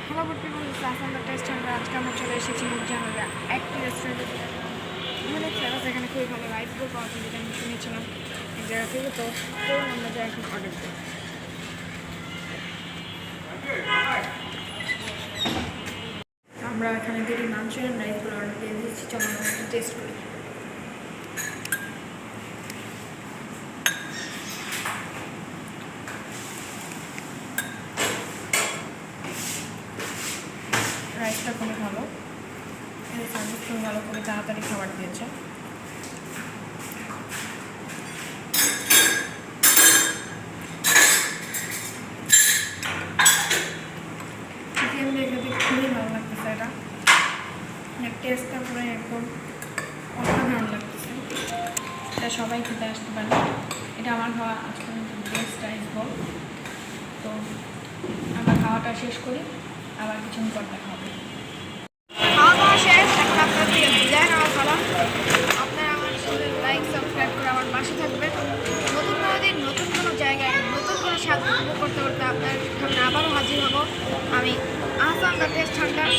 Hello good people, Assam the test আমরা আজকে আমরা চলে এসেছি জানাবে একটি রেস্টুরেন্টে। মানে ফেমাস, এখানে খুবই ভালো রাইসগুলো পাওয়া যায়, যেটা আমি শুনেছিলাম এক জায়গা থেকে। তো আমরা যাই এখন অর্ডার করি। আমরা এখানে দুটি মাঞ্চুরিয়ান রাইসগুলো অর্ডার দিয়ে দিচ্ছি। চলো আমরা একটু টেস্ট করি। রাইসটা খুবই ভালো, সার্ভিস খুবই ভালো, খুবই তাড়াতাড়ি খাবার দিয়েছে। চিকেন দেখতে খুবই ভালো লাগতেছে। এটা টেস্টটা পুরো একদম অসাধারণ লাগতেছে। এটা সবাই খেতে আসতে পারে। এটা আমার খাওয়া আজকে বেস্ট রাইস বল। তো আমরা খাওয়াটা শেষ করি, আবার কিছুক্ষণ পর দেখা হবে। খাওয়া দাওয়া শেষ, এখন আপনার থেকে বিদায় নেওয়া ভালো। আপনারা আমার সাথে লাইক সাবস্ক্রাইব করে আমার পাশে থাকবেন। নতুন কোনো দিন নতুন কোনো জায়গায় নতুন কোনো স্বাদ উপভোগ করতে করতে আপনার সামনে আবারও হাজির হব আমি, আহসান দ্য টেস্ট হান্টার।